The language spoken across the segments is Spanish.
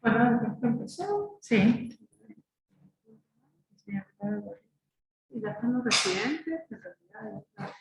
Bueno, empezó. Sí. Y ya están los residentes, en realidad ya está.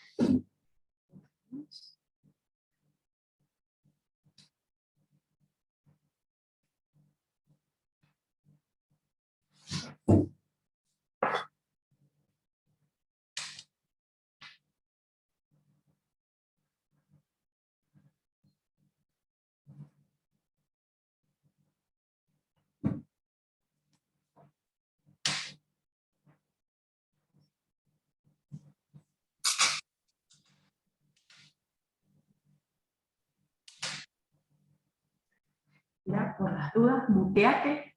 Ya, por las dudas, muteate.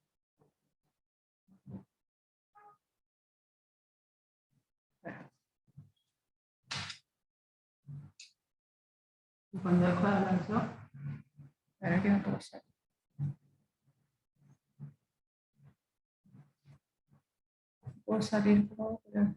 Y cuando dejo de hablar yo, a ver qué me puedo hacer. Puedo salir todo, pero...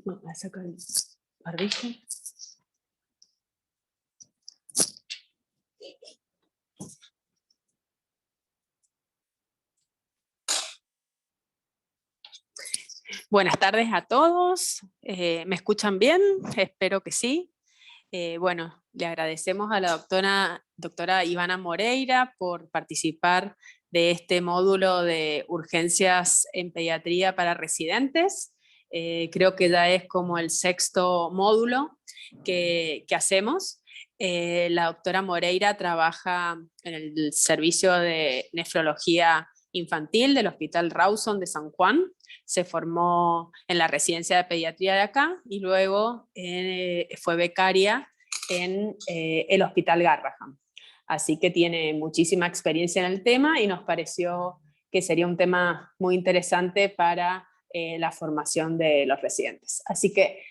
Voy a sacar el barbijo. Buenas tardes a todos. ¿Me escuchan bien? Espero que sí. Bueno, le agradecemos a la doctora Ivana Moreira por participar de este módulo de urgencias en pediatría para residentes. Creo que ya es como el 6º módulo que hacemos. La doctora Moreira trabaja en el servicio de nefrología infantil del Hospital Rawson de San Juan. Se formó en la residencia de pediatría de acá y luego fue becaria en el Hospital Garrahan. Así que tiene muchísima experiencia en el tema y nos pareció que sería un tema muy interesante para la formación de los residentes. Así que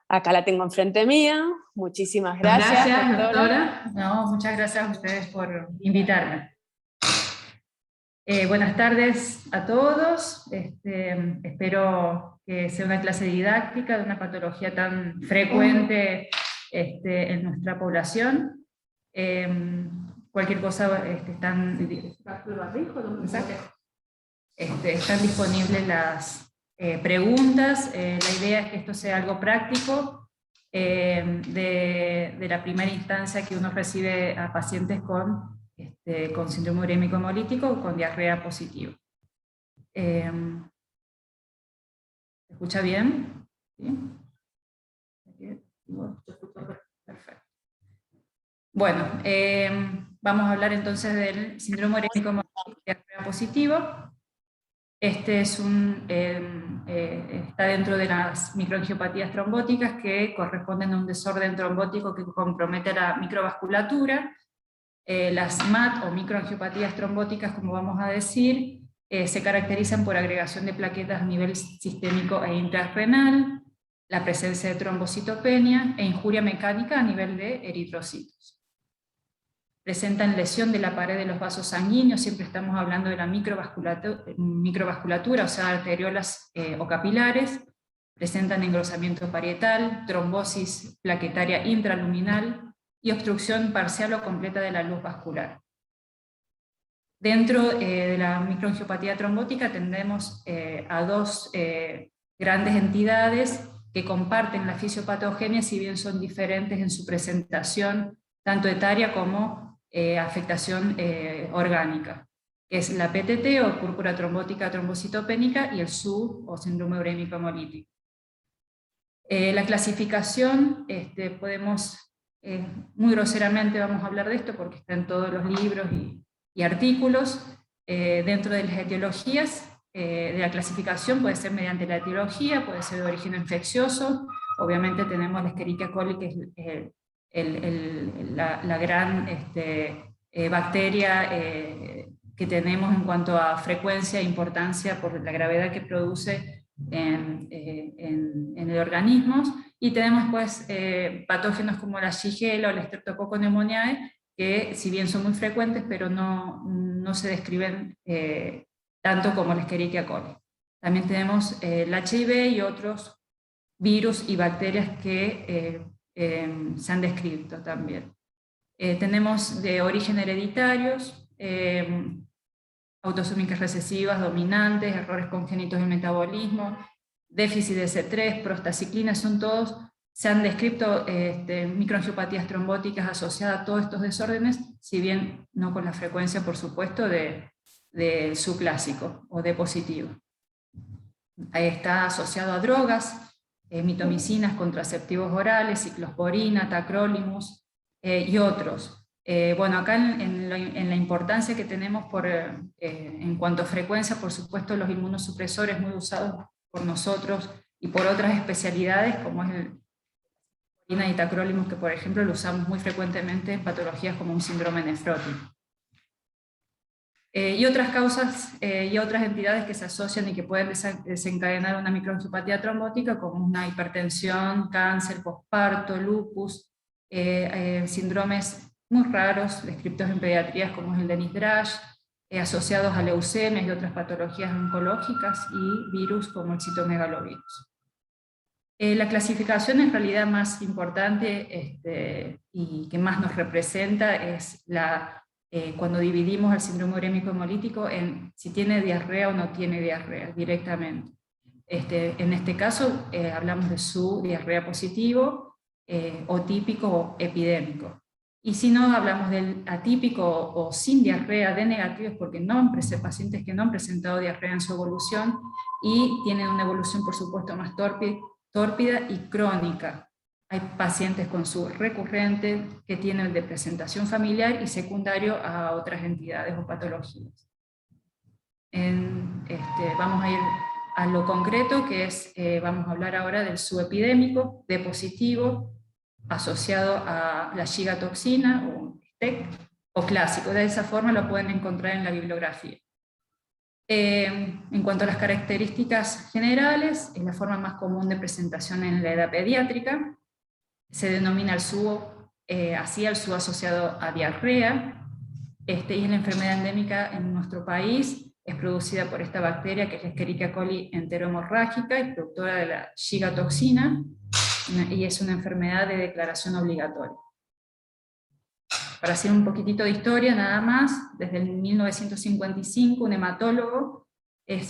acá la tengo enfrente mía. Muchísimas gracias, doctora. No, muchas gracias a ustedes por invitarme. Buenas tardes a todos. Espero que sea una clase didáctica de una patología tan frecuente en nuestra población. Cualquier cosa están disponibles las preguntas. La idea es que esto sea algo práctico de la primera instancia que uno recibe a pacientes con síndrome urémico hemolítico o con diarrea positiva. ¿Se escucha bien? ¿Sí? Perfecto. Bueno, vamos a hablar entonces del síndrome urémico hemolítico diarrea positivo. Este es está dentro de las microangiopatías trombóticas que corresponden a un desorden trombótico que compromete la microvasculatura. Las MAT o microangiopatías trombóticas, como vamos a decir, se caracterizan por agregación de plaquetas a nivel sistémico e intrarrenal, la presencia de trombocitopenia e injuria mecánica a nivel de eritrocitos. Presentan lesión de la pared de los vasos sanguíneos, siempre estamos hablando de la microvasculatura, o sea, arteriolas o capilares. Presentan engrosamiento parietal, trombosis plaquetaria intraluminal y obstrucción parcial o completa de la luz vascular. Dentro de la microangiopatía trombótica tendemos a dos grandes entidades que comparten la fisiopatogenia, si bien son diferentes en su presentación, tanto etaria como afectación orgánica, que es la PTT o púrpura trombótica trombocitopénica y el SUB o síndrome urémico hemolítico. La clasificación, podemos, muy groseramente vamos a hablar de esto porque está en todos los libros y artículos. Dentro de las etiologías de la clasificación puede ser mediante la etiología, puede ser de origen infeccioso, obviamente tenemos la Escherichia coli, que es la gran bacteria que tenemos en cuanto a frecuencia e importancia por la gravedad que produce en el organismo, y tenemos pues patógenos como la Shigella o la Streptococcus pneumoniae, que si bien son muy frecuentes, pero no se describen tanto como la Escherichia coli. También tenemos el HIV y otros virus y bacterias que se han descrito también. Tenemos de origen hereditarios, autosómicas recesivas, dominantes, errores congénitos del metabolismo, déficit de C3, prostaciclina, son todos, se han descrito microangiopatías trombóticas asociadas a todos estos desórdenes, si bien no con la frecuencia, por supuesto, del subclásico o de positivo. Está asociado a drogas, mitomicinas, contraceptivos orales, ciclosporina, tacrolimus y otros. Bueno, acá en la importancia que tenemos en cuanto a frecuencia, por supuesto, los inmunosupresores muy usados por nosotros y por otras especialidades, como es el y tacrolimus, que por ejemplo lo usamos muy frecuentemente en patologías como un síndrome nefrótico. Y otras causas y otras entidades que se asocian y que pueden desencadenar una microangiopatía trombótica, como una hipertensión, cáncer, posparto, lupus, síndromes muy raros, descritos en pediatrías como es el de Dennis-Drash, asociados a leucemias y otras patologías oncológicas, y virus como el citomegalovirus. La clasificación en realidad más importante y que más nos representa es cuando dividimos el síndrome urémico hemolítico en si tiene diarrea o no tiene diarrea directamente. En este caso hablamos de su diarrea positivo, o típico o epidémico. Y si no, hablamos del atípico o sin diarrea de negativos, porque pacientes que no han presentado diarrea en su evolución y tienen una evolución, por supuesto, más tórpida y crónica. Hay pacientes con su recurrente que tienen de presentación familiar y secundario a otras entidades o patologías. Vamos a ir a lo concreto, que es, vamos a hablar ahora del subepidémico de positivo asociado a la gigatoxina o STEC, o clásico. De esa forma lo pueden encontrar en la bibliografía. En cuanto a las características generales, es la forma más común de presentación en la edad pediátrica. Se denomina el SUO, así el SUO asociado a diarrea, y es la enfermedad endémica en nuestro país. Es producida por esta bacteria, que es la Escherichia coli enterohemorrágica y productora de la gigatoxina, y es una enfermedad de declaración obligatoria. Para hacer un poquitito de historia nada más, desde el 1955 un hematólogo,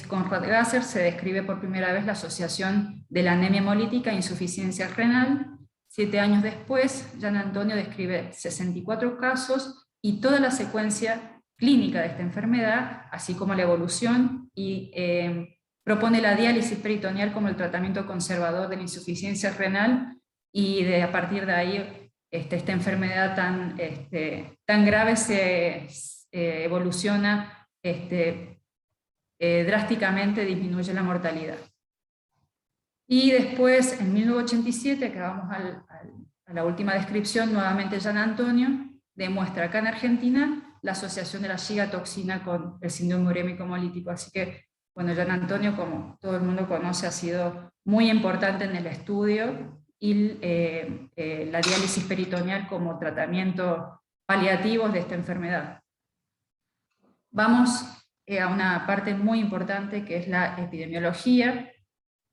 Conrad Gasser, se describe por primera vez la asociación de la anemia hemolítica e insuficiencia renal. 7 años después, Gian Antonio describe 64 casos y toda la secuencia clínica de esta enfermedad, así como la evolución, y propone la diálisis peritoneal como el tratamiento conservador de la insuficiencia renal, y a partir de ahí esta enfermedad tan grave se evoluciona, drásticamente disminuye la mortalidad. Y después, en 1987, que vamos a la última descripción, nuevamente Gian Antonio demuestra acá en Argentina la asociación de la gigatoxina con el síndrome urémico hemolítico. Así que, bueno, Gian Antonio, como todo el mundo conoce, ha sido muy importante en el estudio y la diálisis peritoneal como tratamiento paliativo de esta enfermedad. Vamos a una parte muy importante, que es la epidemiología.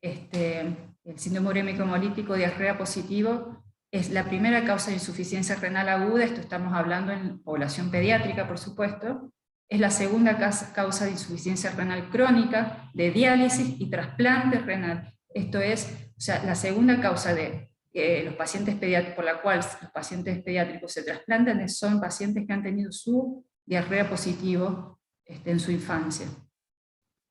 El síndrome urémico hemolítico, diarrea positivo, es la primera causa de insuficiencia renal aguda. Esto estamos hablando en población pediátrica, por supuesto. Es la segunda causa de insuficiencia renal crónica, de diálisis y trasplante renal. Esto es, o sea, la segunda causa de los pacientes pediátricos, por la cual los pacientes pediátricos se trasplantan, son pacientes que han tenido su diarrea positivo en su infancia.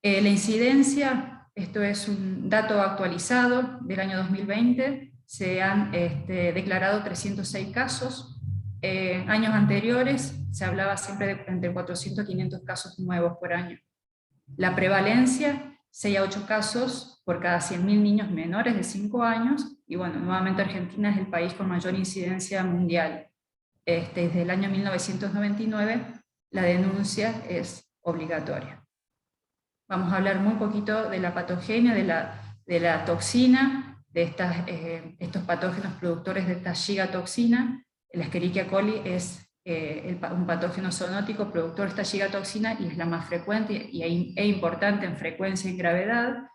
La incidencia, esto es un dato actualizado del año 2020, se han declarado 306 casos. Años anteriores se hablaba siempre de entre 400 y 500 casos nuevos por año. La prevalencia, 6 a 8 casos por cada 100.000 niños menores de 5 años, y bueno, nuevamente Argentina es el país con mayor incidencia mundial. Desde el año 1999 la denuncia es obligatoria. Vamos a hablar muy poquito de la patogenia, de la toxina, de estos patógenos productores de esta gigatoxina. La Escherichia coli es un patógeno zoonótico productor de esta gigatoxina y es la más frecuente e importante en frecuencia y gravedad.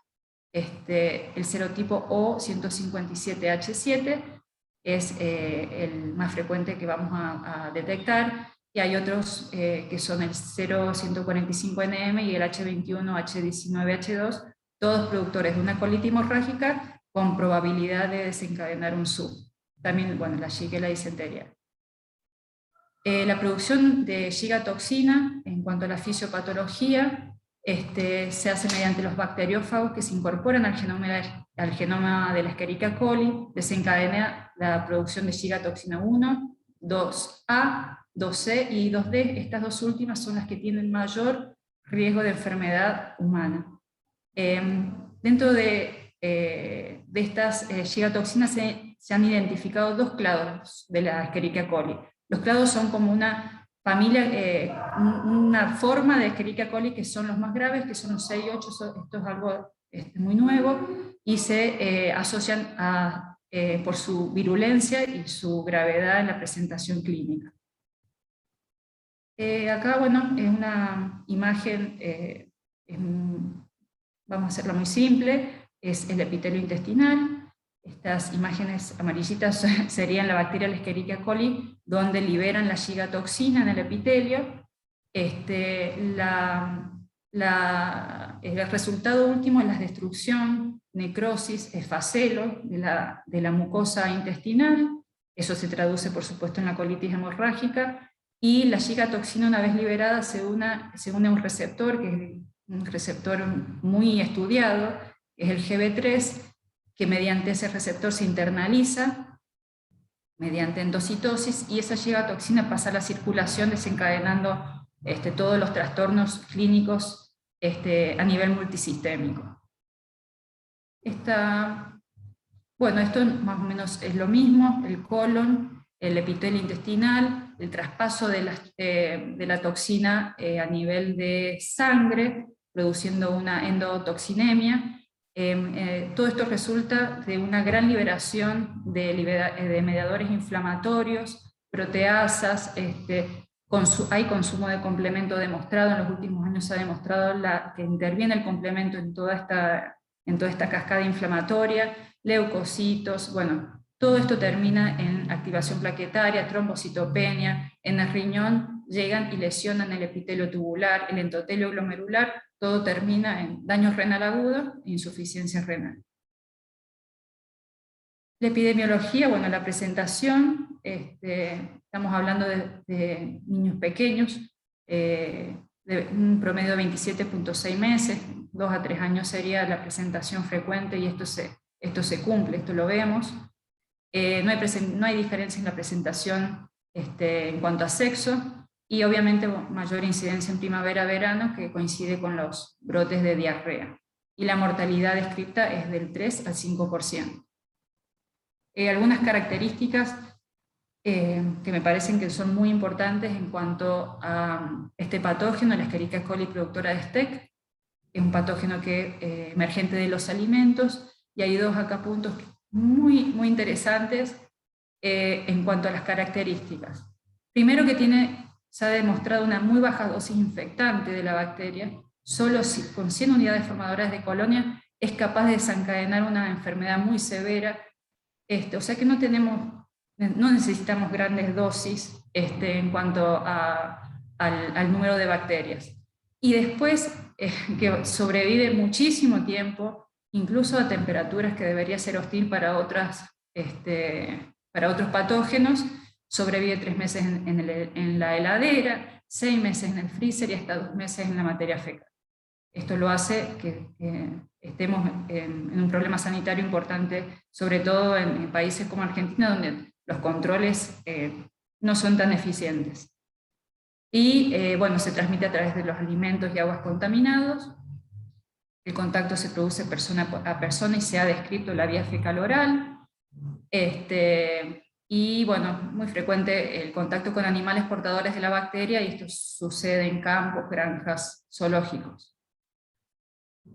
El serotipo O157H7 es el más frecuente que vamos a detectar, y hay otros que son el 0.145NM y el H21, H19, H2, todos productores de una colitis hemorrágica con probabilidad de desencadenar un SUB. También, bueno, la Shigella y la disentería. La producción de gigatoxina, en cuanto a la fisiopatología, se hace mediante los bacteriófagos que se incorporan al genoma de la Escherichia coli, desencadena la producción de gigatoxina 1, 2A, 2C y 2D. Estas dos últimas son las que tienen mayor riesgo de enfermedad humana. Dentro de estas gigatoxinas se han identificado dos clados de la Escherichia coli. Los clados son como una familia, una forma de Escherichia coli que son los más graves, que son los 6 y 8, esto es algo muy nuevo, y se asocian por su virulencia y su gravedad en la presentación clínica. Acá, bueno, es una imagen, vamos a hacerla muy simple, es el epitelio intestinal. Estas imágenes amarillitas serían la bacteria Escherichia coli, donde liberan la gigatoxina en el epitelio. El resultado último es la destrucción, necrosis, esfacelo de la mucosa intestinal. Eso se traduce, por supuesto, en la colitis hemorrágica. Y la gigatoxina, una vez liberada, se une a un receptor, que es un receptor muy estudiado, que es el GB3, que mediante ese receptor se internaliza mediante endocitosis, y esa gigatoxina pasa a la circulación desencadenando todos los trastornos clínicos a nivel multisistémico. Bueno, esto más o menos es lo mismo, el colon, el epitelio intestinal, el traspaso de la toxina a nivel de sangre, produciendo una endotoxinemia. Todo esto resulta de una gran liberación de mediadores inflamatorios, proteasas, hay consumo de complemento demostrado, en los últimos años se ha demostrado que interviene el complemento en toda esta cascada inflamatoria, leucocitos, bueno, todo esto termina en activación plaquetaria, trombocitopenia, en el riñón llegan y lesionan el epitelio tubular, el endotelio glomerular, todo termina en daño renal agudo e insuficiencia renal. La epidemiología, bueno, la presentación, estamos hablando de niños pequeños, de un promedio de 27.6 meses, 2 a 3 años sería la presentación frecuente, y esto se cumple, esto lo vemos. No hay diferencia en la presentación en cuanto a sexo, y obviamente mayor incidencia en primavera-verano, que coincide con los brotes de diarrea. Y la mortalidad descrita es del 3 al 5%. Algunas características que me parecen que son muy importantes en cuanto a este patógeno, la Escherichia coli productora de STEC, es un patógeno emergente de los alimentos, y hay dos acá puntos muy, muy interesantes en cuanto a las características. Primero, que se ha demostrado una muy baja dosis infectante de la bacteria, solo con 100 unidades formadoras de colonia es capaz de desencadenar una enfermedad muy severa, o sea que no necesitamos grandes dosis en cuanto al número de bacterias. Y después, que sobrevive muchísimo tiempo, incluso a temperaturas que debería ser hostil para otros patógenos, sobrevive 3 meses en la heladera, 6 meses en el freezer y hasta 2 meses en la materia fecal. Esto lo hace que estemos en un problema sanitario importante, sobre todo en países como Argentina, donde los controles no son tan eficientes. Y bueno, se transmite a través de los alimentos y aguas contaminados. El contacto se produce persona a persona y se ha descrito la vía fecal oral. Y bueno, muy frecuente el contacto con animales portadores de la bacteria, y esto sucede en campos, granjas, zoológicos.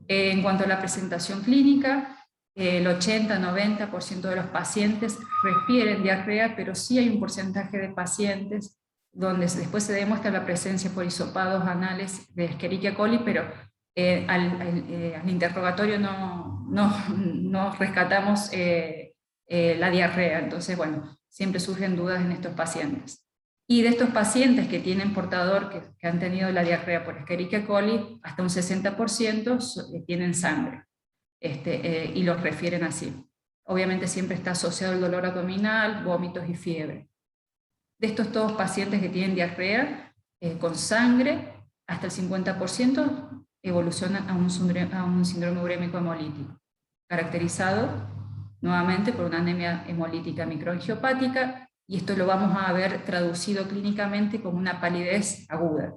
En cuanto a la presentación clínica, el 80-90% de los pacientes refieren diarrea, pero sí hay un porcentaje de pacientes donde después se demuestra la presencia por hisopados anales de Escherichia coli, pero al interrogatorio no rescatamos la diarrea. Entonces, bueno, siempre surgen dudas en estos pacientes. Y de estos pacientes que tienen portador, que han tenido la diarrea por Escherichia coli, hasta un 60% tienen sangre, y los refieren así. Obviamente siempre está asociado el dolor abdominal, vómitos y fiebre. De estos todos pacientes que tienen diarrea con sangre, hasta el 50% evolucionan a un síndrome urémico hemolítico, caracterizado nuevamente por una anemia hemolítica microangiopática, y esto lo vamos a ver traducido clínicamente como una palidez aguda.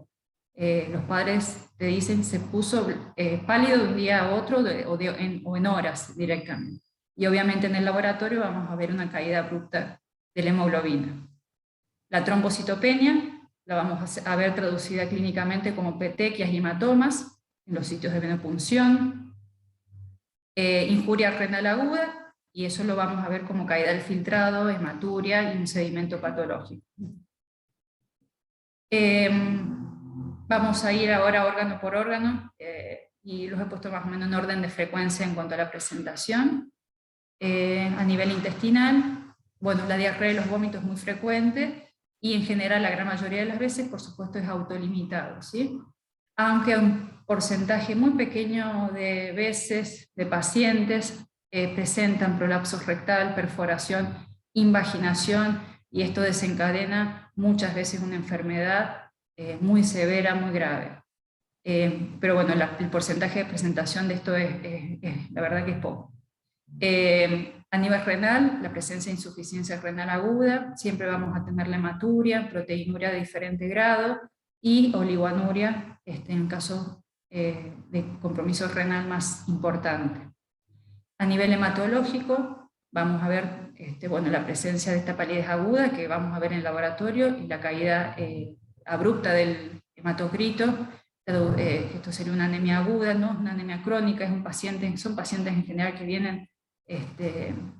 Los padres te dicen se puso pálido de un día a otro o en horas directamente. Y obviamente en el laboratorio vamos a ver una caída abrupta de la hemoglobina. La trombocitopenia la vamos a ver traducida clínicamente como petequias y hematomas en los sitios de venopunción, injuria renal aguda, y eso lo vamos a ver como caída del filtrado, hematuria y un sedimento patológico. Vamos a ir ahora órgano por órgano, y los he puesto más o menos en orden de frecuencia en cuanto a la presentación. A nivel intestinal, bueno, la diarrea y los vómitos es muy frecuente, y en general la gran mayoría de las veces, por supuesto, es autolimitado, ¿sí? Aunque un porcentaje muy pequeño de veces de pacientes presentan prolapso rectal, perforación, invaginación, y esto desencadena muchas veces una enfermedad muy severa, muy grave. Pero bueno, el porcentaje de presentación de esto es la verdad que es poco. A nivel renal, la presencia de insuficiencia renal aguda, siempre vamos a tener la hematuria, proteinuria de diferente grado y oligoanuria en caso de compromiso renal más importante. A nivel hematológico, vamos a ver bueno, la presencia de esta palidez aguda que vamos a ver en el laboratorio, y la caída abrupta del hematocrito. Esto sería una anemia aguda, no una anemia crónica, son pacientes en general que vienen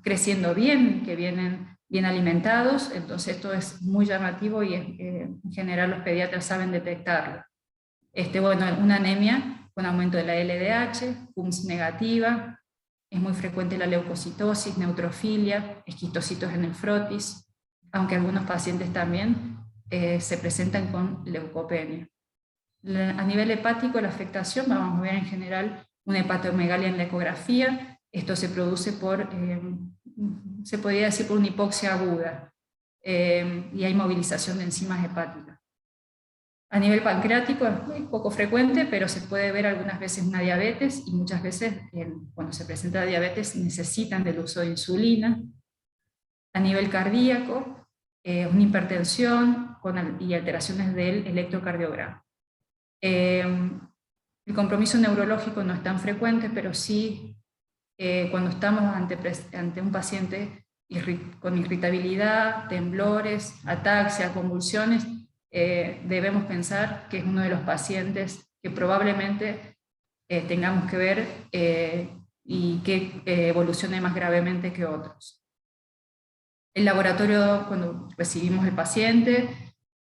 creciendo bien, que vienen bien alimentados, entonces esto es muy llamativo, y en general los pediatras saben detectarlo. Bueno, una anemia con aumento de la LDH, CUMS negativa, es muy frecuente la leucocitosis, neutrofilia, esquistocitos en el frotis, aunque algunos pacientes también se presentan con leucopenia. A nivel hepático, la afectación, vamos a ver en general una hepatomegalia en la ecografía. Esto se produce por, se podría decir, por una hipoxia aguda, y hay movilización de enzimas hepáticas. A nivel pancreático es muy poco frecuente, pero se puede ver algunas veces una diabetes, y muchas veces cuando se presenta diabetes necesitan del uso de insulina. A nivel cardíaco, una hipertensión y alteraciones del electrocardiograma. El compromiso neurológico no es tan frecuente, pero sí cuando estamos ante un paciente con irritabilidad, temblores, ataxia, convulsiones, debemos pensar que es uno de los pacientes que probablemente tengamos que ver y que evolucione más gravemente que otros. El laboratorio, cuando recibimos el paciente,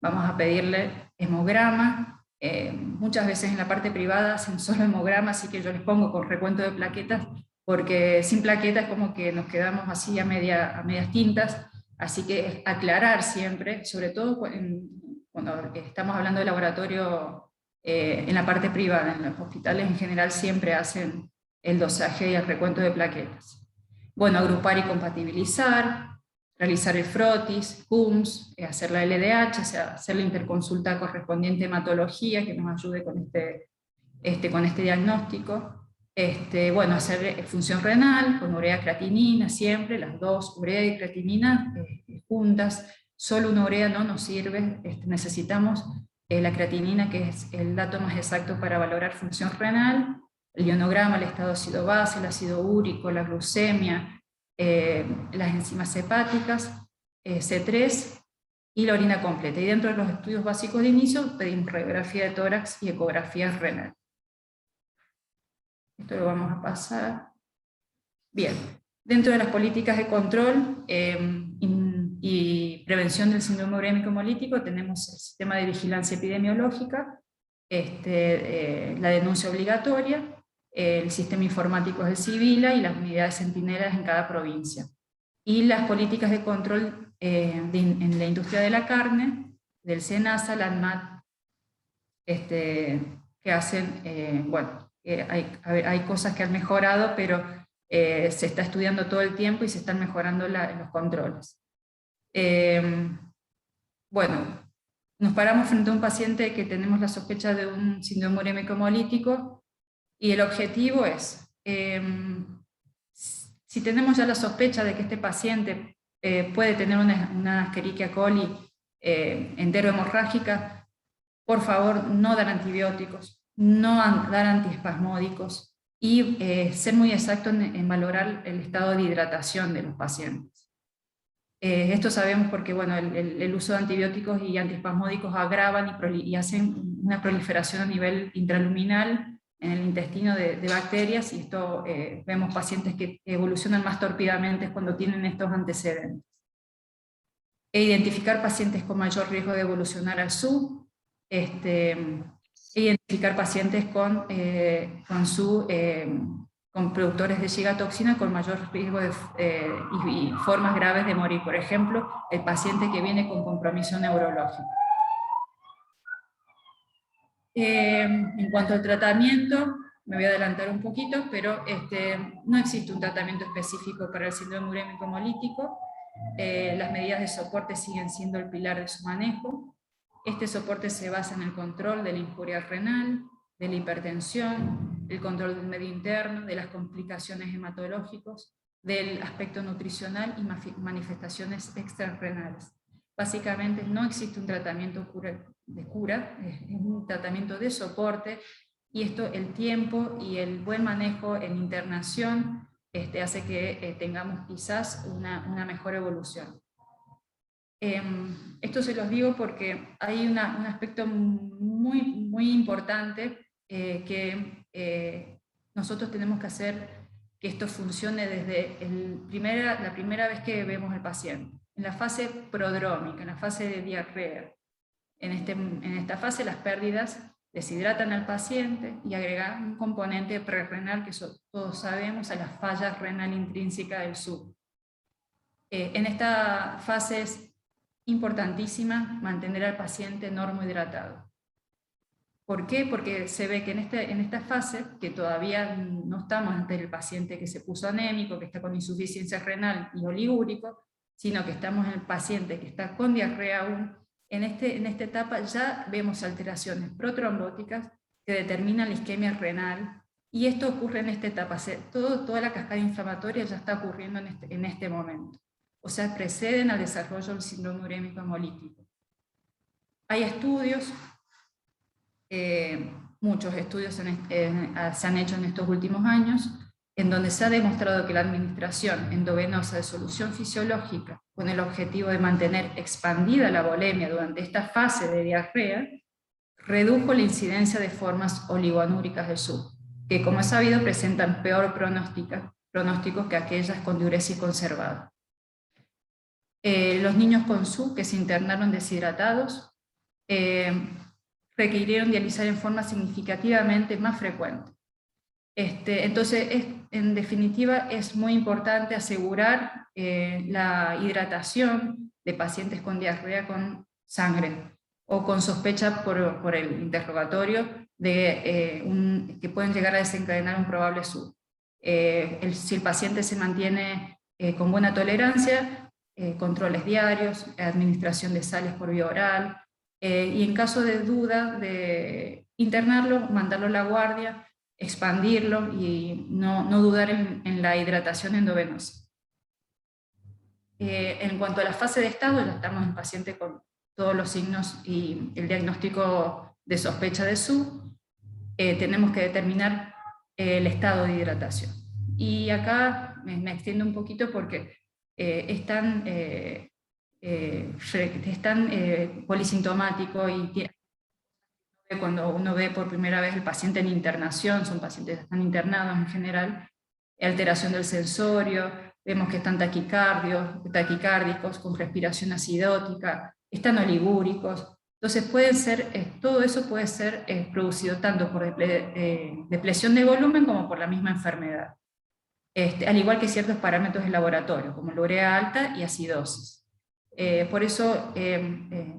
vamos a pedirle hemograma. Muchas veces en la parte privada hacen solo hemograma, así que yo les pongo con recuento de plaquetas, porque sin plaquetas como que nos quedamos así a medias tintas, así que aclarar siempre, sobre todo cuando estamos hablando de laboratorio en la parte privada. En los hospitales en general siempre hacen el dosaje y el recuento de plaquetas. Bueno, agrupar y compatibilizar, realizar el frotis, CUMS, hacer la LDH, o sea, hacer la interconsulta correspondiente a hematología que nos ayude con este diagnóstico. Bueno, hacer función renal con urea creatinina, siempre, las dos, urea y creatinina juntas. Solo una urea no nos sirve, necesitamos la creatinina, que es el dato más exacto para valorar función renal, el ionograma, el estado ácido-base, el ácido úrico, la glucemia, las enzimas hepáticas, C3 y la orina completa. Y dentro de los estudios básicos de inicio pedimos radiografía de tórax y ecografía renal. Esto lo vamos a pasar. Bien, dentro de las políticas de control y prevención del síndrome urémico hemolítico tenemos el sistema de vigilancia epidemiológica, la denuncia obligatoria, el sistema informático del Civila y las unidades centinelas en cada provincia. Y las políticas de control en la industria de la carne, del SENASA, la ANMAT, que hacen, bueno, hay cosas que han mejorado, pero se está estudiando todo el tiempo y se están mejorando los controles. Bueno, nos paramos frente a un paciente que tenemos la sospecha de un síndrome urémico hemolítico, y el objetivo es, si tenemos ya la sospecha de que este paciente puede tener una Escherichia coli enterohemorrágica, por favor no dar antibióticos, no dar antiespasmódicos, y ser muy exacto en valorar el estado de hidratación de los pacientes. Esto sabemos porque bueno, el uso de antibióticos y antiespasmódicos agravan y hacen una proliferación a nivel intraluminal en el intestino de bacterias, y esto vemos pacientes que evolucionan más torpidamente cuando tienen estos antecedentes. Identificar pacientes con mayor riesgo de evolucionar al SU, identificar pacientes con productores de gigatoxina con mayor riesgo y formas graves de morir. Por ejemplo, el paciente que viene con compromiso neurológico. En cuanto al tratamiento, me voy a adelantar un poquito, pero no existe un tratamiento específico para el síndrome urémico hemolítico. Las medidas de soporte siguen siendo el pilar de su manejo. Este soporte se basa en el control de la injuria renal, de la hipertensión, el control del medio interno, de las complicaciones hematológicas, del aspecto nutricional y manifestaciones extrarrenales. Básicamente no existe un tratamiento de cura, es un tratamiento de soporte, y esto, el tiempo y el buen manejo en internación hace que tengamos quizás una mejor evolución. Esto se los digo porque hay un aspecto muy importante que nosotros tenemos que hacer que esto funcione desde la primera vez que vemos al paciente, en la fase prodrómica, en la fase de diarrea. En esta fase las pérdidas deshidratan al paciente y agregan un componente prerrenal que todos sabemos, a la falla renal intrínseca del SUB. En esta fase es importantísima mantener al paciente normohidratado. ¿Por qué? Porque se ve que en esta fase, que todavía no estamos ante el paciente que se puso anémico, que está con insuficiencia renal y oligúrico, sino que estamos en el paciente que está con diarrea aún. En esta etapa ya vemos alteraciones protrombóticas que determinan la isquemia renal, y esto ocurre en esta etapa. Toda la cascada inflamatoria ya está ocurriendo en este momento. O sea, preceden al desarrollo del síndrome urémico hemolítico. Hay estudios, muchos estudios se han hecho en estos últimos años, en donde se ha demostrado que la administración endovenosa de solución fisiológica, con el objetivo de mantener expandida la volemia durante esta fase de diarrea, redujo la incidencia de formas oligoanúricas del SUB, que como es sabido presentan peor pronósticos que aquellas con diuresis conservada. Los niños con SUB que se internaron deshidratados requirieron dializar en forma significativamente más frecuente. Entonces, en definitiva, es muy importante asegurar la hidratación de pacientes con diarrea con sangre, o con sospecha por el interrogatorio de que pueden llegar a desencadenar un probable SUB. Si el paciente se mantiene con buena tolerancia, controles diarios, administración de sales por vía oral, y en caso de duda de internarlo, mandarlo a la guardia, expandirlo y no dudar en la hidratación endovenosa. En cuanto a la fase de estado, ya estamos en paciente con todos los signos y el diagnóstico de sospecha de SUB. Tenemos que determinar el estado de hidratación. Y acá me extiendo un poquito porque están polisintomático y cuando uno ve por primera vez el paciente en internación, son pacientes que están internados en general, alteración del sensorio, vemos que están taquicárdicos, con respiración acidótica, están oligúricos. Entonces todo eso puede ser producido tanto por depresión de volumen como por la misma enfermedad. Al igual que ciertos parámetros de laboratorio, como la urea alta y acidosis. Por eso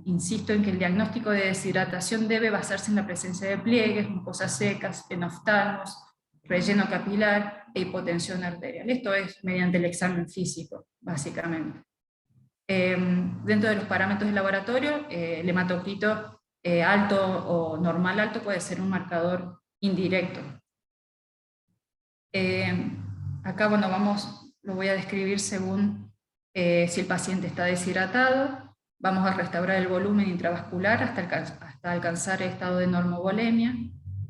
insisto en que el diagnóstico de deshidratación debe basarse en la presencia de pliegues, mucosas secas, enoftalmos, relleno capilar e hipotensión arterial. Esto es mediante el examen físico, básicamente. Dentro de los parámetros de laboratorio, el hematocrito alto o normal alto puede ser un marcador indirecto. Acá, bueno, lo voy a describir según si el paciente está deshidratado. Vamos a restaurar el volumen intravascular hasta alcanzar el estado de normovolemia.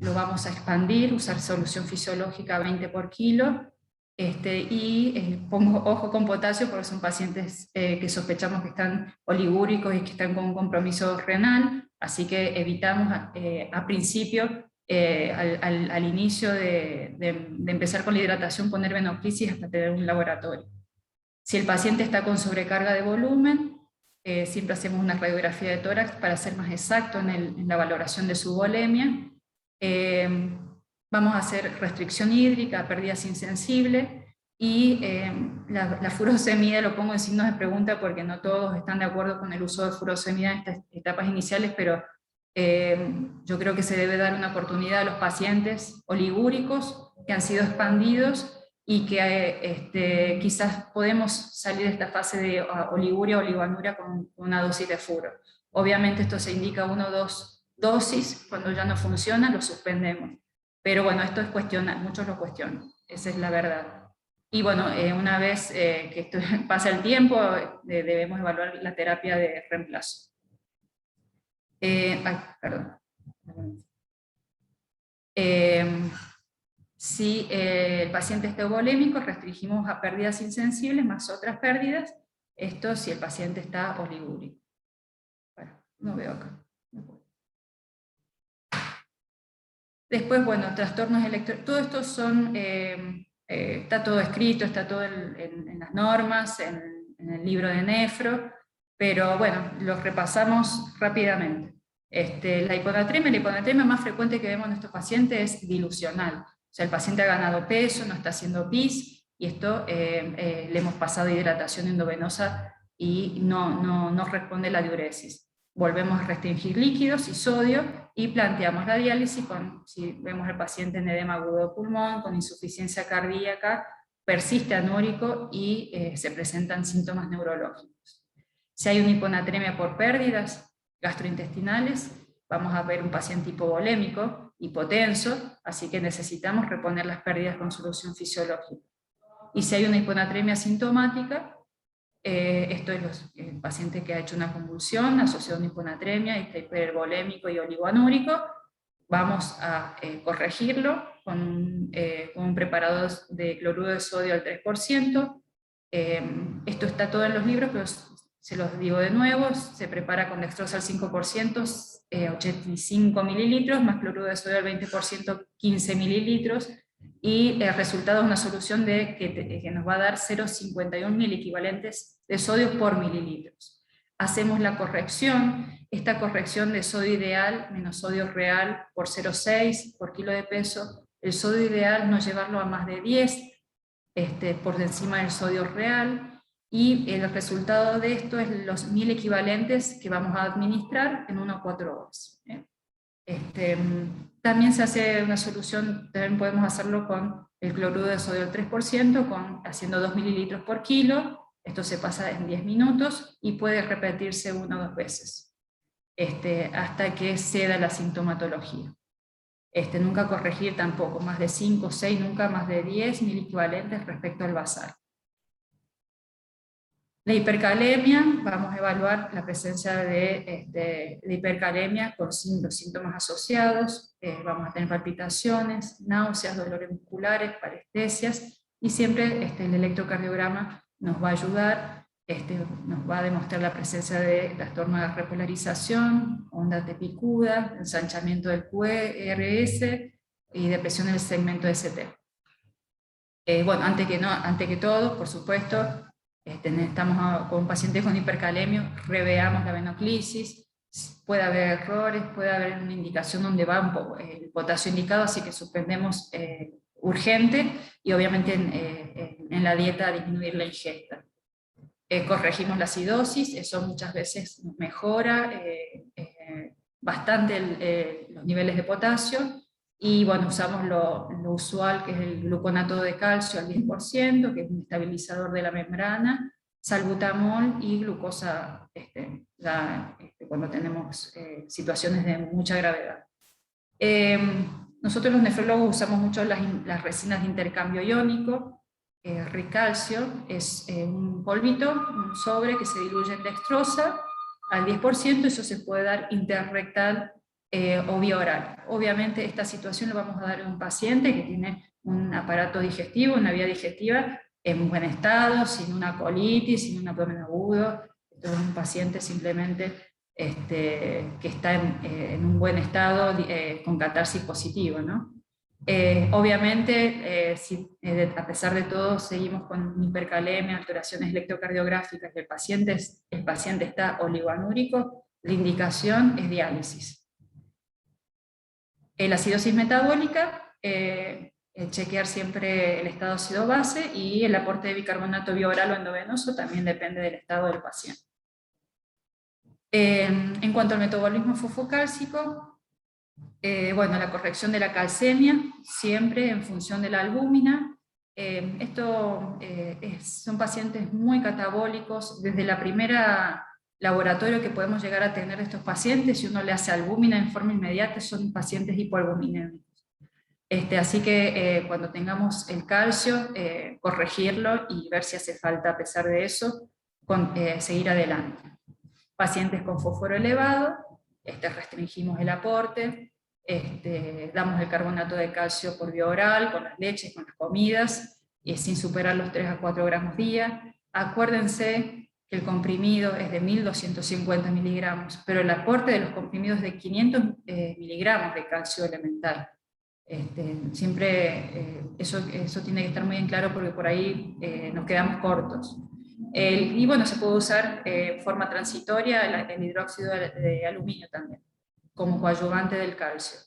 Lo vamos a expandir, usar solución fisiológica 20 por kilo. Pongo ojo con potasio porque son pacientes que sospechamos que están oligúricos y que están con un compromiso renal, así que evitamos a principio, al inicio de empezar con la hidratación, poner venoclisis hasta tener un laboratorio. Si el paciente está con sobrecarga de volumen, siempre hacemos una radiografía de tórax para ser más exacto en la valoración de su volemia. Vamos a hacer restricción hídrica, pérdidas insensibles, y la furosemida lo pongo en signos de pregunta porque no todos están de acuerdo con el uso de furosemida en estas etapas iniciales, pero yo creo que se debe dar una oportunidad a los pacientes oligúricos que han sido expandidos y que quizás podemos salir de esta fase de oliguria o oligoanuria con una dosis de furo. Obviamente esto se indica 1 o 2 dosis, cuando ya no funciona lo suspendemos. Pero bueno, esto es cuestionar, muchos lo cuestionan, esa es la verdad. Y bueno, una vez que esto pasa el tiempo, debemos evaluar la terapia de reemplazo. Perdón. Si el paciente está eubolémico, restringimos a pérdidas insensibles más otras pérdidas, esto si el paciente está oligúrico. Bueno, no veo acá. Después, bueno, trastornos electrolíticos, todo esto son, está todo escrito, está todo en las normas, en el libro de nefro, pero bueno, los repasamos rápidamente. La hiponatremia más frecuente que vemos en estos pacientes es dilucional. O sea, el paciente ha ganado peso, no está haciendo pis, y esto le hemos pasado hidratación endovenosa y no responde la diuresis. Volvemos a restringir líquidos y sodio y planteamos la diálisis si vemos al paciente en edema agudo de pulmón, con insuficiencia cardíaca, persiste anúrico y se presentan síntomas neurológicos. Si hay una hiponatremia por pérdidas gastrointestinales, vamos a ver un paciente hipovolémico, hipotenso, así que necesitamos reponer las pérdidas con solución fisiológica. Y si hay una hiponatremia sintomática, esto es el paciente que ha hecho una convulsión asociada a una hiponatremia y está hipervolémico y oligoanúrico, vamos a corregirlo con un preparado de cloruro de sodio al 3%. Esto está todo en los libros, pero se los digo de nuevo, se prepara con dextrosa al 5%, 85 mililitros, más cloruro de sodio al 20%, 15 mililitros, y el resultado es una solución que nos va a dar 0,51 miliequivalentes de sodio por mililitros. Hacemos la corrección, esta corrección de sodio ideal menos sodio real por 0,6 por kilo de peso. El sodio ideal no llevarlo a más de 10 por encima del sodio real, y el resultado de esto es los 1000 equivalentes que vamos a administrar en 1 a 4 horas. También se hace una solución, también podemos hacerlo con el cloruro de sodio al 3%, haciendo 2 mililitros por kilo. Esto se pasa en 10 minutos y puede repetirse 1 o 2 veces, hasta que ceda la sintomatología. Nunca corregir tampoco, más de 5 o 6, nunca más de 10 miliequivalentes respecto al basal. La hipercalemia, vamos a evaluar la presencia de hipercalemia con los síntomas asociados, vamos a tener palpitaciones, náuseas, dolores musculares, parestesias, y siempre el electrocardiograma nos va a ayudar, nos va a demostrar la presencia de trastorno de repolarización, ondas de picuda, ensanchamiento del QRS y depresión del segmento ST. Bueno, antes que todo, por supuesto, estamos con un paciente con hipercalemia, reveamos la venoclisis, puede haber errores, puede haber una indicación donde va un poco el potasio indicado, así que suspendemos urgente, y obviamente en la dieta disminuir la ingesta. Corregimos la acidosis, eso muchas veces mejora bastante los niveles de potasio, y bueno, usamos lo usual, que es el gluconato de calcio al 10%, que es un estabilizador de la membrana, salbutamol y glucosa cuando tenemos situaciones de mucha gravedad. Nosotros los nefrólogos usamos mucho las resinas de intercambio iónico. Ricalcio es un polvito, un sobre que se diluye en dextrosa al 10%, eso se puede dar interrectal o vía oral. Obviamente esta situación la vamos a dar a un paciente que tiene un aparato digestivo, una vía digestiva en buen estado, sin una colitis, sin un abdomen agudo. Esto es un paciente simplemente que está en un buen estado con catarsis positiva, ¿no? Obviamente, a pesar de todo, seguimos con hipercalemia, alteraciones electrocardiográficas, el paciente está oligoanúrico, la indicación es diálisis. La acidosis metabólica, chequear siempre el estado ácido-base, y el aporte de bicarbonato bioral o endovenoso también depende del estado del paciente. En cuanto al metabolismo fosfocálcico, bueno, la corrección de la calcemia, siempre en función de la albúmina. Son pacientes muy catabólicos. Desde la primera laboratorio que podemos llegar a tener de estos pacientes, si uno le hace albúmina en forma inmediata, son pacientes hipoalbuminémicos. Así que cuando tengamos el calcio, corregirlo y ver si hace falta, a pesar de eso, seguir adelante. Pacientes con fósforo elevado, restringimos el aporte, damos el carbonato de calcio por vía oral, con las leches, con las comidas, sin superar los 3 a 4 gramos día. Acuérdense que el comprimido es de 1250 miligramos, pero el aporte de los comprimidos es de 500 miligramos de calcio elemental. Siempre eso tiene que estar muy en claro, porque por ahí nos quedamos cortos. Y bueno, se puede usar de forma transitoria el hidróxido de aluminio también, como coadyuvante del calcio.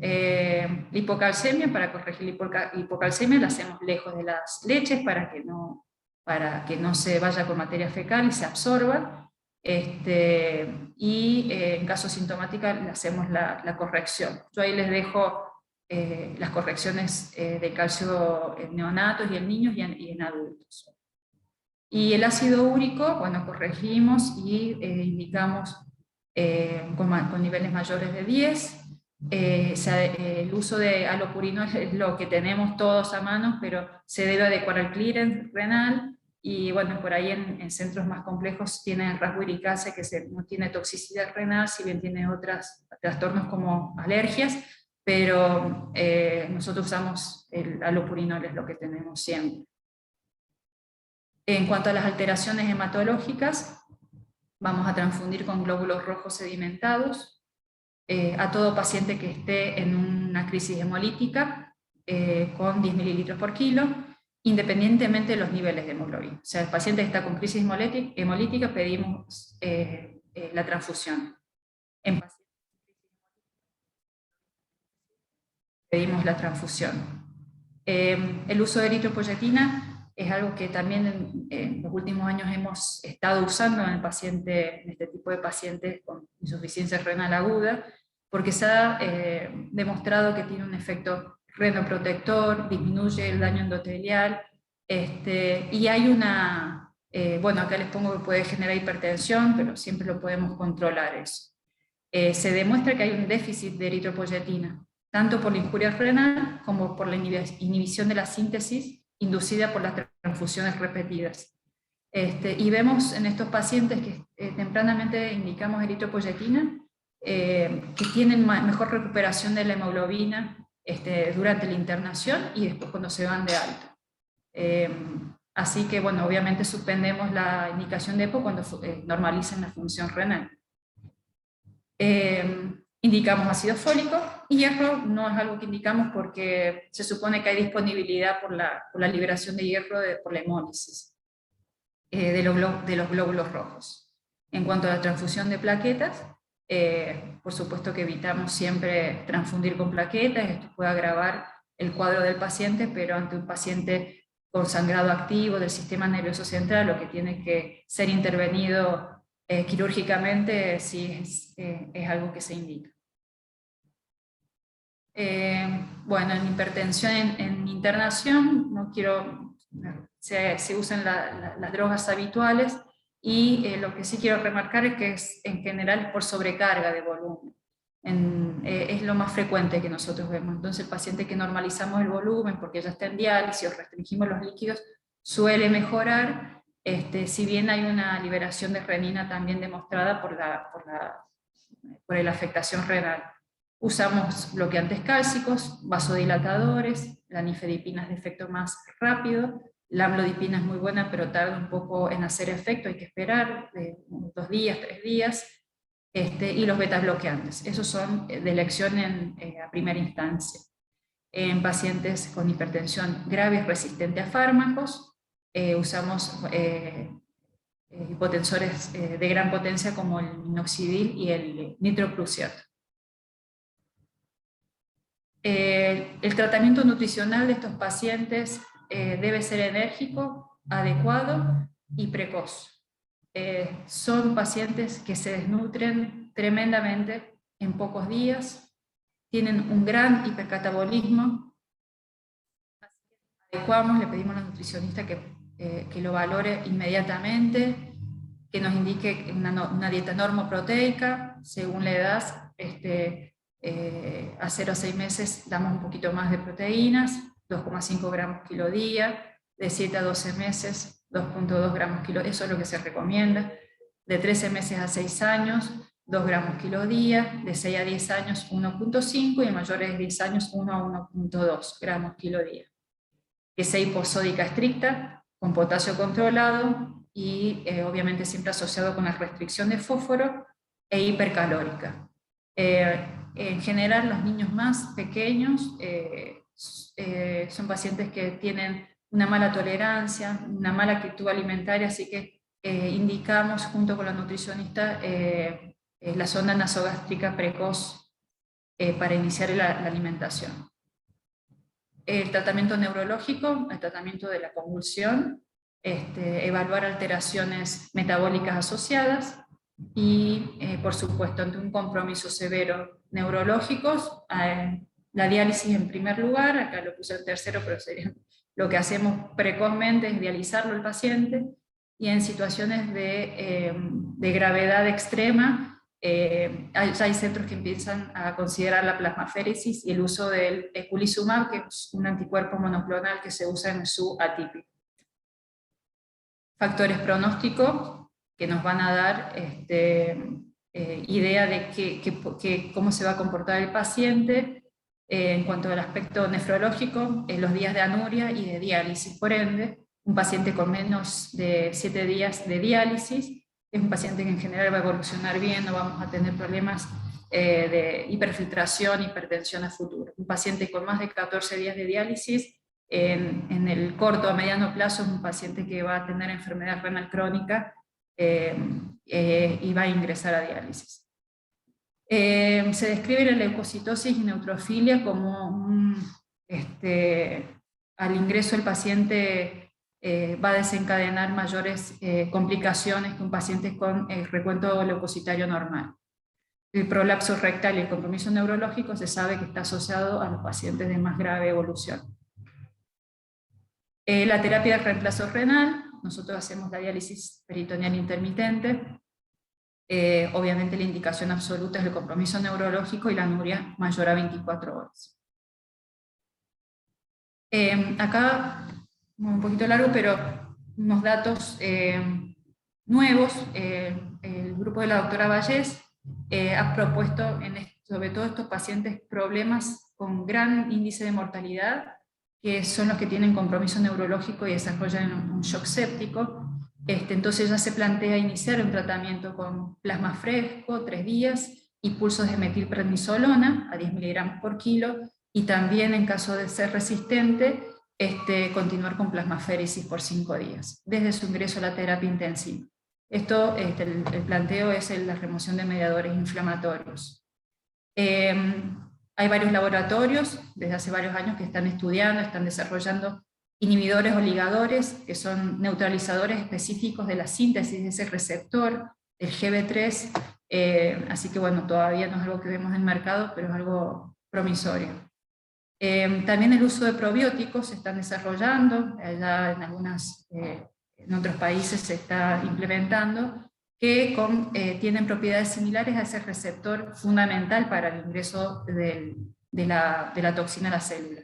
La hipocalcemia, para corregir la hipocalcemia, la hacemos lejos de las leches para que no se vaya con materia fecal y se absorba. Y en caso sintomática le hacemos la corrección. Yo ahí les dejo las correcciones de calcio en neonatos y en niños y en adultos. Y el ácido úrico, bueno, corregimos y indicamos con niveles mayores de 10. El uso de allopurinol es lo que tenemos todos a mano, pero se debe adecuar al clearance renal, y bueno, por ahí en centros más complejos tienen rasburicasa, que no tiene toxicidad renal, si bien tiene otros trastornos como alergias, pero nosotros usamos el allopurinol, es lo que tenemos siempre. En cuanto a las alteraciones hematológicas, vamos a transfundir con glóbulos rojos sedimentados a todo paciente que esté en una crisis hemolítica con 10 mililitros por kilo, independientemente de los niveles de hemoglobina. O sea, el paciente que está con crisis hemolítica, pedimos la transfusión. En pacientes pedimos la transfusión. El uso de eritropoyetina es algo que también en los últimos años hemos estado usando en este tipo de pacientes con insuficiencia renal aguda, porque se ha demostrado que tiene un efecto renoprotector, disminuye el daño endotelial, y hay bueno, acá les pongo que puede generar hipertensión, pero siempre lo podemos controlar eso. Se demuestra que hay un déficit de eritropoyetina, tanto por la injuria renal como por la inhibición de la síntesis inducida por las transfusiones repetidas. Y vemos en estos pacientes que tempranamente indicamos eritropoyetina, que tienen mejor recuperación de la hemoglobina durante la internación y después cuando se van de alta. Así que, bueno, obviamente suspendemos la indicación de EPO cuando normalicen la función renal. Indicamos ácido fólico, y hierro no es algo que indicamos porque se supone que hay disponibilidad por la liberación de hierro por la hemólisis de los glóbulos rojos. En cuanto a la transfusión de plaquetas, por supuesto que evitamos siempre transfundir con plaquetas. Esto puede agravar el cuadro del paciente, pero ante un paciente con sangrado activo del sistema nervioso central, o que tiene que ser intervenido quirúrgicamente, sí es algo que se indica. Bueno, en hipertensión en internación, no quiero, se usan las drogas habituales, y lo que sí quiero remarcar es que en general por sobrecarga de volumen. Es lo más frecuente que nosotros vemos. Entonces el paciente que normalizamos el volumen porque ya está en diálisis o restringimos los líquidos suele mejorar, si bien hay una liberación de renina también demostrada por la afectación renal. Usamos bloqueantes cálcicos, vasodilatadores, la nifedipina es de efecto más rápido, la amlodipina es muy buena, pero tarda un poco en hacer efecto, hay que esperar 2 días, 3 días, y los beta bloqueantes. Esos son de elección a primera instancia. En pacientes con hipertensión grave y resistente a fármacos, usamos hipotensores de gran potencia como el minoxidil y el nitroprusiato. El tratamiento nutricional de estos pacientes debe ser enérgico, adecuado y precoz. Son pacientes que se desnutren tremendamente en pocos días, tienen un gran hipercatabolismo. Adecuamos, le pedimos a la nutricionista que lo valore inmediatamente, que nos indique una dieta normoproteica según la edad. A 0 a 6 meses damos un poquito más de proteínas, 2,5 gramos kilo día, de 7 a 12 meses 2,2 gramos kilo, eso es lo que se recomienda, de 13 meses a 6 años 2 gramos kilo día, de 6 a 10 años 1,5, y en mayores de 10 años 1 a 1,2 gramos kilo día. Que sea hiposódica estricta, con potasio controlado, y obviamente siempre asociado con la restricción de fósforo, e hipercalórica. En general, los niños más pequeños son pacientes que tienen una mala tolerancia, una mala actitud alimentaria, así que indicamos junto con la nutricionista la sonda nasogástrica precoz para iniciar la alimentación. El tratamiento neurológico, el tratamiento de la convulsión, evaluar alteraciones metabólicas asociadas, y por supuesto ante un compromiso severo neurológico, la diálisis en primer lugar. Acá lo puse en tercero, pero lo que hacemos precozmente es dializarlo al paciente, y en situaciones de gravedad extrema, hay centros que empiezan a considerar la plasmaféresis y el uso del eculizumab, que es un anticuerpo monoclonal que se usa en su atípico. Factores pronósticos que nos van a dar idea de cómo se va a comportar el paciente en cuanto al aspecto nefrológico, en los días de anuria y de diálisis. Por ende, un paciente con menos de 7 días de diálisis es un paciente que en general va a evolucionar bien, no vamos a tener problemas de hiperfiltración, hipertensión a futuro. Un paciente con más de 14 días de diálisis, en el corto a mediano plazo, es un paciente que va a tener enfermedad renal crónica y va a ingresar a diálisis. Se describe la leucocitosis y neutrofilia como al ingreso el paciente va a desencadenar mayores complicaciones que un paciente con recuento leucocitario normal. El prolapso rectal y el compromiso neurológico se sabe que está asociado a los pacientes de más grave evolución. La terapia de reemplazo renal, nosotros hacemos la diálisis peritoneal intermitente. Obviamente la indicación absoluta es el compromiso neurológico y la anuria mayor a 24 horas. Acá, un poquito largo, pero unos datos nuevos. El grupo de la doctora Vallés ha propuesto, sobre todo estos pacientes, problemas con gran índice de mortalidad, que son los que tienen compromiso neurológico y desarrollan un shock séptico. Entonces ya se plantea iniciar un tratamiento con plasma fresco, 3 días, y pulsos de metilprednisolona a 10 miligramos por kilo, y también en caso de ser resistente, continuar con plasmaféresis por 5 días, desde su ingreso a la terapia intensiva. Esto, el planteo es la remoción de mediadores inflamatorios. Hay varios laboratorios desde hace varios años que están estudiando, están desarrollando inhibidores o ligadores, que son neutralizadores específicos de la síntesis de ese receptor, el GB3, así que bueno, todavía no es algo que vemos en el mercado, pero es algo promisorio. También el uso de probióticos se están desarrollando, allá en otros países se está implementando, que tienen propiedades similares a ese receptor fundamental para el ingreso de la toxina a la célula.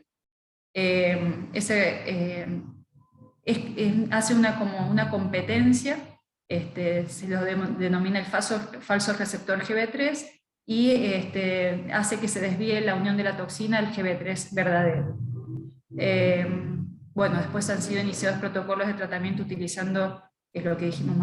Hace como una competencia, se lo denomina el falso receptor GB3, y hace que se desvíe la unión de la toxina al GB3 verdadero. Bueno, después han sido iniciados protocolos de tratamiento utilizando, es lo que dijimos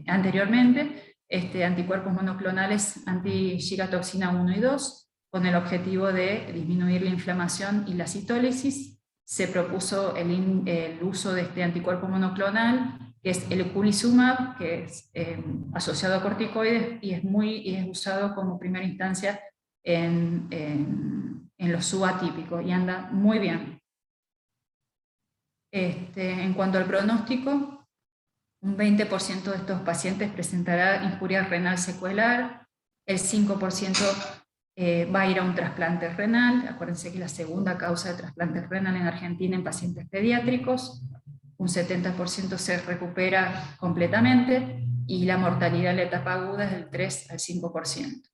anteriormente, anticuerpos monoclonales anti-gigatoxina 1 y 2, con el objetivo de disminuir la inflamación y la citólisis. Se propuso el uso de este anticuerpo monoclonal, que es el eculizumab, que es asociado a corticoides y es usado como primera instancia en los subatípicos, y anda muy bien. En cuanto al pronóstico, un 20% de estos pacientes presentará injuria renal secuelar, el 5% va a ir a un trasplante renal. Acuérdense que la segunda causa de trasplante renal en Argentina en pacientes pediátricos, un 70% se recupera completamente, y la mortalidad en la etapa aguda es del 3 al 5%.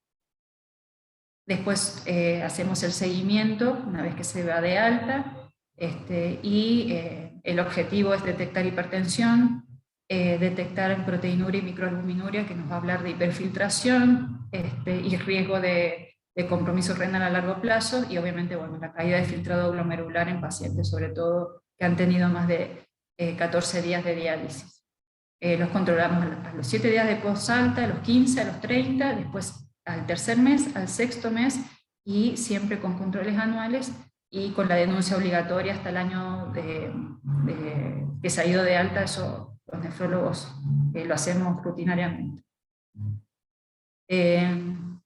Después hacemos el seguimiento una vez que se va de alta, y el objetivo es detectar hipertensión, detectar proteinuria y microalbuminuria, que nos va a hablar de hiperfiltración, y riesgo de compromiso renal a largo plazo, y obviamente bueno, la caída de filtrado glomerular en pacientes, sobre todo que han tenido más de 14 días de diálisis. Los controlamos a los 7 días de post-alta, a los 15, a los 30, después al tercer mes, al sexto mes, y siempre con controles anuales y con la denuncia obligatoria hasta el año que se ha ido de alta. Eso los nefrólogos lo hacemos rutinariamente. En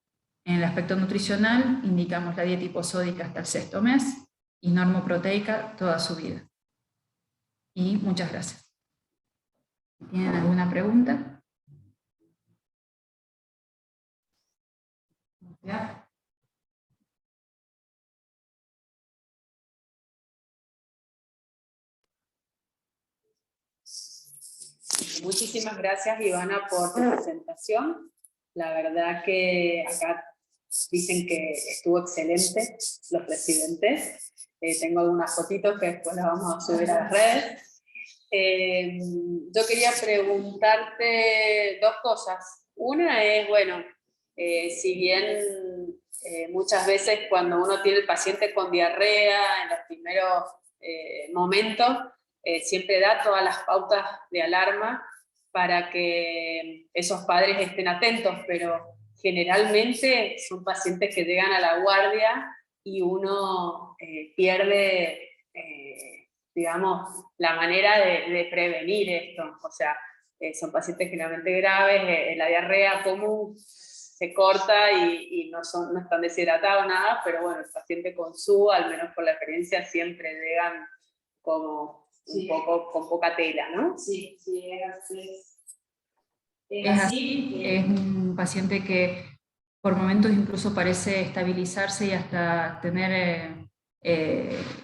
el aspecto nutricional, indicamos la dieta hiposódica hasta el sexto mes y normoproteica toda su vida. Y muchas gracias. ¿Tienen alguna pregunta? ¿Ya? Muchísimas gracias, Ivana, por tu presentación. La verdad que acá dicen que estuvo excelente los presidentes. Tengo algunas fotitos que después las vamos a subir a las redes. Yo quería preguntarte dos cosas. Una es, bueno, si bien muchas veces cuando uno tiene el paciente con diarrea en los primeros momentos, siempre da todas las pautas de alarma para que esos padres estén atentos, pero generalmente son pacientes que llegan a la guardia y uno pierde, digamos, la manera de prevenir esto. O sea, son pacientes generalmente graves, la diarrea común se corta y no están deshidratados, nada, pero bueno, el paciente con SU, al menos por la experiencia, siempre llegan como un poco con poca tela, ¿no? Sí, sí, es así. Es un paciente que por momentos incluso parece estabilizarse y hasta tener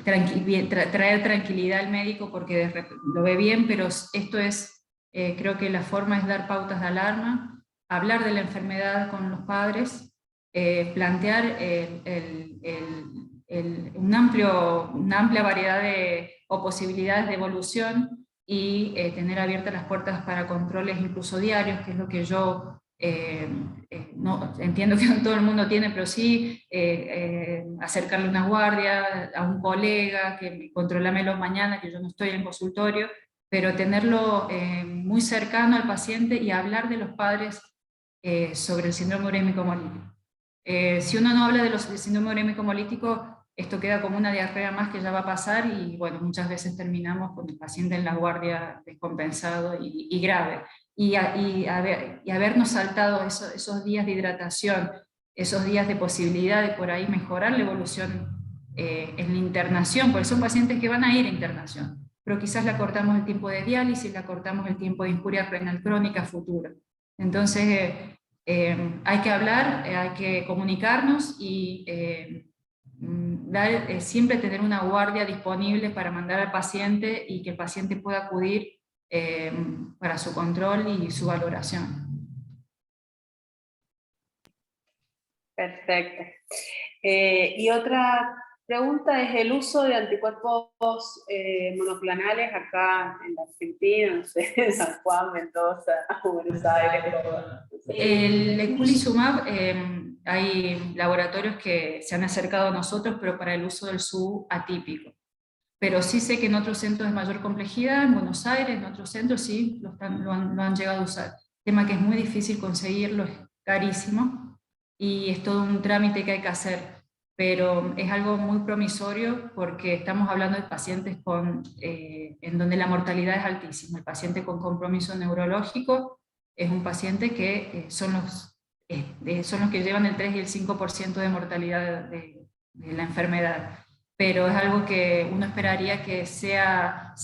traer tranquilidad al médico porque lo ve bien, pero esto es, creo que la forma es dar pautas de alarma, hablar de la enfermedad con los padres, plantear una amplia variedad o posibilidades de evolución, y tener abiertas las puertas para controles incluso diarios, que es lo que yo no, entiendo que no todo el mundo tiene, pero sí acercarle una guardia a un colega, que controlámelo mañana, que yo no estoy en consultorio, pero tenerlo muy cercano al paciente y hablar de los padres sobre el síndrome urémico hemolítico. Si uno no habla del síndrome urémico hemolítico, esto queda como una diarrea más que ya va a pasar y bueno, muchas veces terminamos con el paciente en la guardia descompensado y grave. Y habernos saltado esos días de hidratación, esos días de posibilidad de por ahí mejorar la evolución en la internación, porque son pacientes que van a ir a internación, pero quizás le acortamos el tiempo de diálisis, le acortamos el tiempo de injuria renal crónica futura. Entonces, hay que hablar, hay que comunicarnos y siempre tener una guardia disponible para mandar al paciente y que el paciente pueda acudir para su control y su valoración. Perfecto. Y otra pregunta es el uso de anticuerpos monoclonales acá en la Argentina, no sé, en San Juan, Mendoza, Buenos Aires. El eculizumab, hay laboratorios que se han acercado a nosotros, pero para el uso del SUB atípico. Pero sí sé que en otros centros de mayor complejidad, en Buenos Aires, en otros centros sí lo han llegado a usar. Tema que es muy difícil conseguirlo, es carísimo, y es todo un trámite que hay que hacer, pero es algo muy promisorio porque estamos hablando de pacientes en donde la mortalidad es altísima. El paciente con compromiso neurológico es un paciente que son los que llevan el 3 y el 5% de mortalidad de la enfermedad. Pero es algo que uno esperaría que se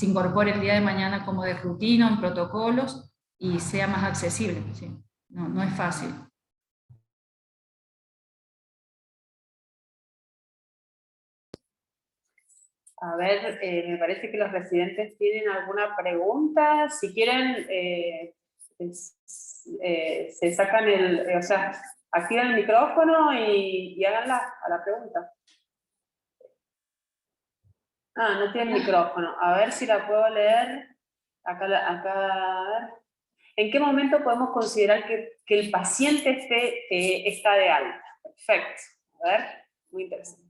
incorpore el día de mañana como de rutina, en protocolos, y sea más accesible. ¿Sí? No es fácil. A ver, me parece que los residentes tienen alguna pregunta. Si quieren, se sacan o sea, activan el micrófono y háganla a la pregunta. Ah, no tiene micrófono. A ver si la puedo leer. Acá, a ver. ¿En qué momento podemos considerar que el paciente está de alta? Perfecto. A ver, muy interesante.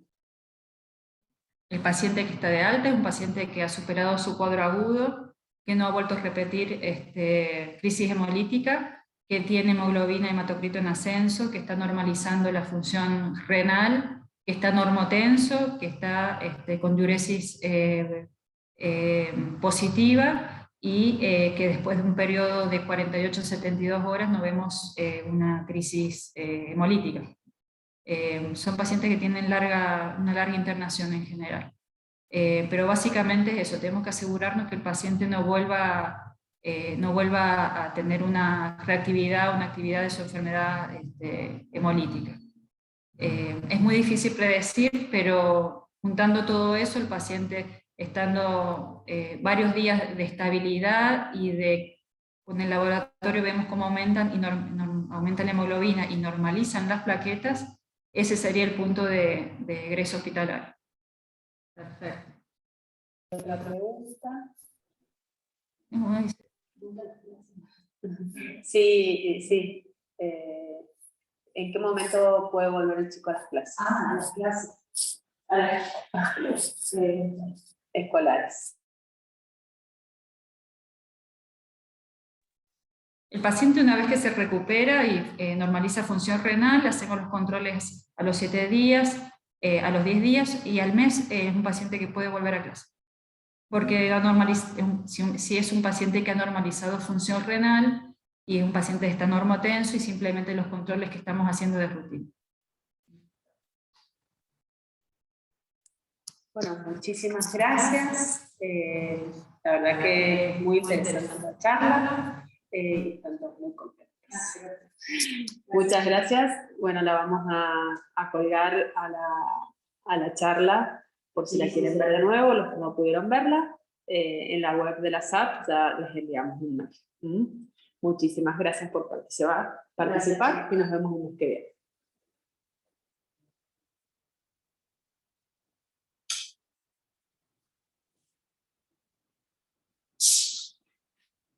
El paciente que está de alta es un paciente que ha superado su cuadro agudo, que no ha vuelto a repetir crisis hemolítica, que tiene hemoglobina y hematocrito en ascenso, que está normalizando la función renal, que está normotenso, que está con diuresis positiva y que después de un periodo de 48 a 72 horas no vemos una crisis hemolítica. Son pacientes que tienen una larga internación en general. Pero básicamente es eso, tenemos que asegurarnos que el paciente no vuelva a tener una reactividad, una actividad de su enfermedad hemolítica. Es muy difícil predecir, pero juntando todo eso, el paciente estando varios días de estabilidad y con el laboratorio vemos cómo aumentan la hemoglobina y normalizan las plaquetas, ese sería el punto de egreso hospitalario. Perfecto. ¿Otra pregunta? Sí. ¿En qué momento puede volver el chico a las clases? A las clases. A las escolares. El paciente, una vez que se recupera y normaliza función renal, le hacemos los controles a los 7 días, a los 10 días y al mes es un paciente que puede volver a clase. Porque si es un paciente que ha normalizado función renal y es un paciente que está normotenso y simplemente los controles que estamos haciendo de rutina. Bueno, muchísimas gracias. La verdad que es muy interesante la charla. Estamos muy contentos. Muchas gracias. Bueno, la vamos a colgar a la charla por si la quieren ver de nuevo, los que no pudieron verla. En la web de la SAP ya les enviamos un mail. Muchísimas gracias por participar y nos vemos el mes que viene.